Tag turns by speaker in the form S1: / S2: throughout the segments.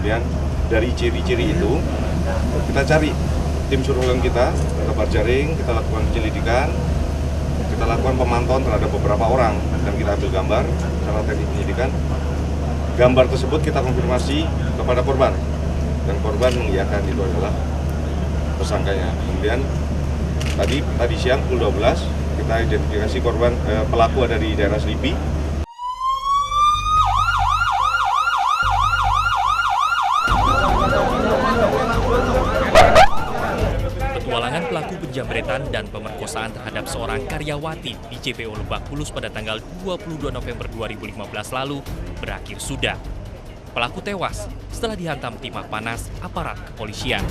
S1: Kemudian dari ciri-ciri itu kita cari tim surveillance kita tebar jaring, kita lakukan penyelidikan, kita lakukan pemantauan terhadap beberapa orang dan kita ambil gambar secara teknik penyidikan. Gambar tersebut kita konfirmasi kepada korban dan korban mengiyakan itu adalah tersangkanya. Kemudian tadi siang pukul 12 kita identifikasi korban pelaku ada di daerah Selipi.
S2: Petualangan pelaku penjamretan dan pemerkosaan terhadap seorang karyawati di JPO Lebak Bulus pada tanggal 22 November 2015 lalu berakhir sudah. Pelaku tewas setelah dihantam timah panas aparat kepolisian.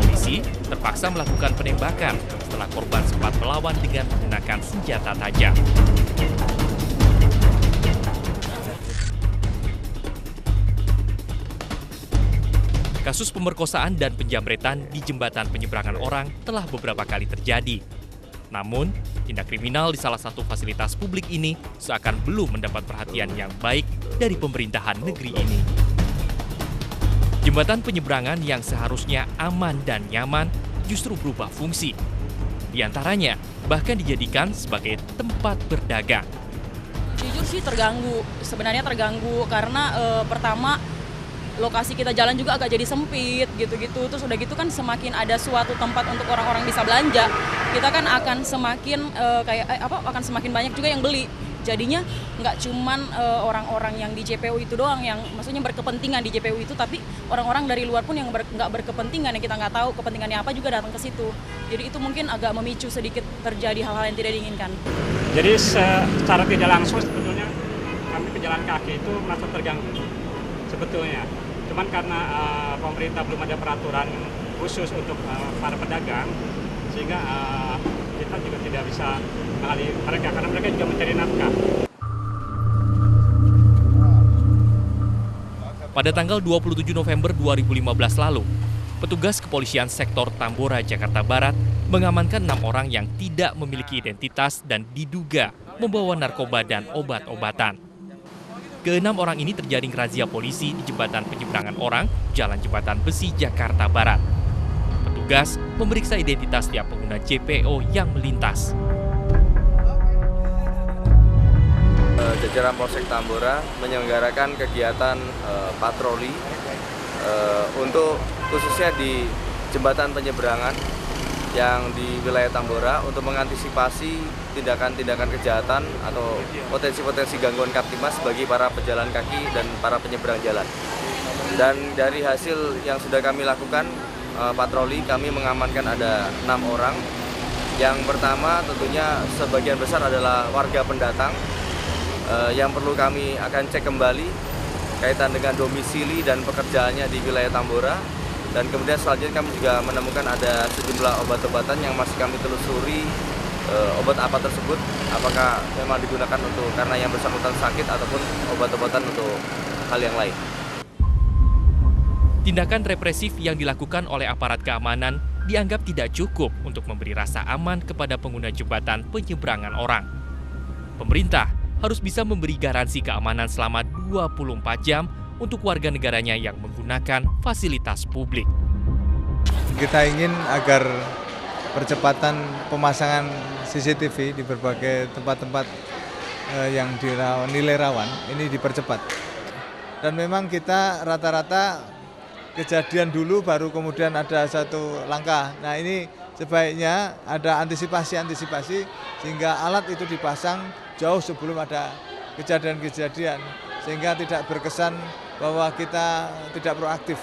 S2: Polisi terpaksa melakukan penembakan setelah korban sempat melawan dengan menggunakan senjata tajam. Kasus pemerkosaan dan penjamretan di jembatan penyeberangan orang telah beberapa kali terjadi. Namun, tindak kriminal di salah satu fasilitas publik ini seakan belum mendapat perhatian yang baik dari pemerintahan negeri ini. Jembatan penyeberangan yang seharusnya aman dan nyaman justru berubah fungsi. Di antaranya, bahkan dijadikan sebagai tempat berdagang.
S3: Jujur sih sebenarnya terganggu karena pertama, lokasi kita jalan juga agak jadi sempit gitu-gitu. Terus udah gitu kan semakin ada suatu tempat untuk orang-orang bisa belanja, kita kan akan semakin akan semakin banyak juga yang beli. Jadinya nggak cuman orang-orang yang di JPU itu doang yang maksudnya berkepentingan di JPU itu, tapi orang-orang dari luar pun yang nggak berkepentingan, yang kita nggak tahu kepentingannya apa juga datang ke situ. Jadi itu mungkin agak memicu sedikit terjadi hal-hal yang tidak diinginkan.
S4: Jadi secara tidak langsung sebetulnya kami pejalan kaki itu merasa terganggu sebetulnya. Cuman karena pemerintah belum ada peraturan khusus untuk para pedagang, sehingga kita juga tidak bisa mengalih mereka karena mereka juga mencari nafkah.
S2: Pada tanggal 27 November 2015 lalu, petugas kepolisian sektor Tambora, Jakarta Barat mengamankan 6 orang yang tidak memiliki identitas dan diduga membawa narkoba dan obat-obatan. Keenam orang ini terjaring razia polisi di jembatan penyeberangan orang, Jalan Jembatan Besi, Jakarta Barat. Petugas memeriksa identitas tiap pengguna JPO yang melintas.
S5: Jajaran Polsek Tambora menyelenggarakan kegiatan patroli untuk khususnya di jembatan penyeberangan yang di wilayah Tambora untuk mengantisipasi tindakan-tindakan kejahatan atau potensi-potensi gangguan Kamtibmas bagi para pejalan kaki dan para penyeberang jalan. Dan dari hasil yang sudah kami lakukan patroli, kami mengamankan ada 6 orang. Yang pertama tentunya sebagian besar adalah warga pendatang yang perlu kami akan cek kembali kaitan dengan domisili dan pekerjaannya di wilayah Tambora. Dan kemudian selanjutnya kami juga menemukan ada sejumlah obat-obatan yang masih kami telusuri obat apa tersebut, apakah memang digunakan untuk karena yang bersangkutan sakit ataupun obat-obatan untuk hal yang lain.
S2: Tindakan represif yang dilakukan oleh aparat keamanan dianggap tidak cukup untuk memberi rasa aman kepada pengguna jembatan penyeberangan orang. Pemerintah harus bisa memberi garansi keamanan selama 24 jam untuk warga negaranya yang menggunakan fasilitas publik.
S6: Kita ingin agar percepatan pemasangan CCTV di berbagai tempat-tempat yang nilai rawan ini dipercepat. Dan memang kita rata-rata kejadian dulu baru kemudian ada satu langkah. Nah ini sebaiknya ada antisipasi sehingga alat itu dipasang jauh sebelum ada kejadian-kejadian sehingga tidak berkesan bahwa kita tidak proaktif.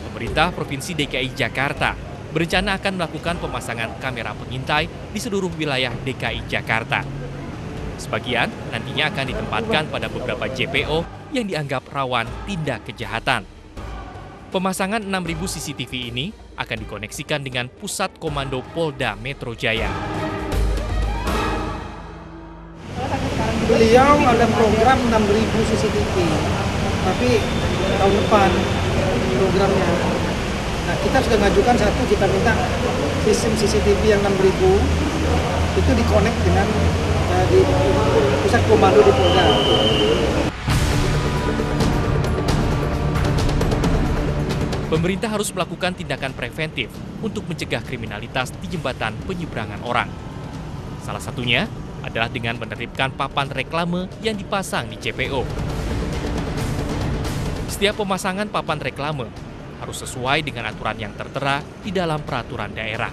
S2: Pemerintah Provinsi DKI Jakarta berencana akan melakukan pemasangan kamera pengintai di seluruh wilayah DKI Jakarta. Sebagian nantinya akan ditempatkan pada beberapa JPO yang dianggap rawan tindak kejahatan. Pemasangan 6.000 CCTV ini akan dikoneksikan dengan Pusat Komando Polda Metro Jaya.
S7: Beliau ada program 6.000 CCTV, tapi tahun depan programnya. Nah kita sudah mengajukan satu, kita minta sistem CCTV yang 6.000 itu dikonek dengan di pusat komando di Polda.
S2: Pemerintah harus melakukan tindakan preventif untuk mencegah kriminalitas di jembatan penyeberangan orang. Salah satunya adalah dengan menertibkan papan reklame yang dipasang di JPO. Setiap pemasangan papan reklame harus sesuai dengan aturan yang tertera di dalam peraturan daerah.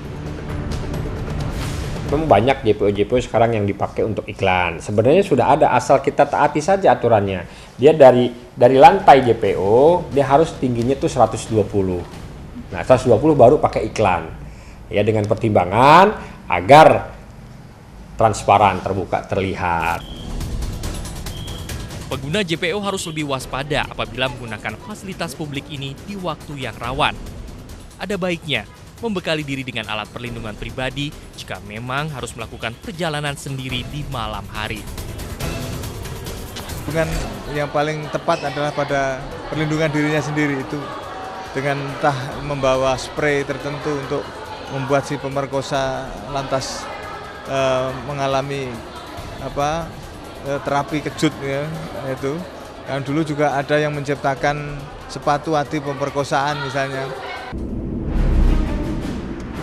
S8: Memang banyak JPO-JPO sekarang yang dipakai untuk iklan. Sebenarnya sudah ada, asal kita taati saja aturannya. Dia dari lantai JPO, dia harus tingginya tuh 120. Nah, 120 baru pakai iklan. Ya, dengan pertimbangan agar transparan, terbuka, terlihat.
S2: Pengguna JPO harus lebih waspada apabila menggunakan fasilitas publik ini di waktu yang rawan. Ada baiknya membekali diri dengan alat perlindungan pribadi jika memang harus melakukan perjalanan sendiri di malam hari.
S6: Dengan yang paling tepat adalah pada perlindungan dirinya sendiri, itu dengan entah membawa spray tertentu untuk membuat si pemerkosa lantas mengalami terapi kejut, ya, itu. Yang dulu juga ada yang menciptakan sepatu anti pemerkosaan misalnya.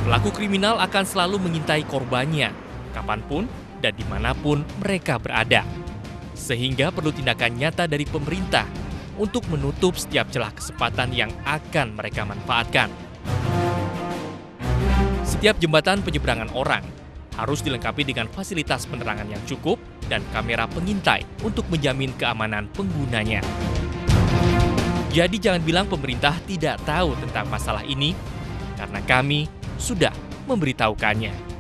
S2: Pelaku kriminal akan selalu mengintai korbannya, kapanpun dan dimanapun mereka berada. Sehingga perlu tindakan nyata dari pemerintah untuk menutup setiap celah kesempatan yang akan mereka manfaatkan. Setiap jembatan penyeberangan orang harus dilengkapi dengan fasilitas penerangan yang cukup dan kamera pengintai untuk menjamin keamanan penggunanya. Jadi jangan bilang pemerintah tidak tahu tentang masalah ini, karena kami sudah memberitahukannya.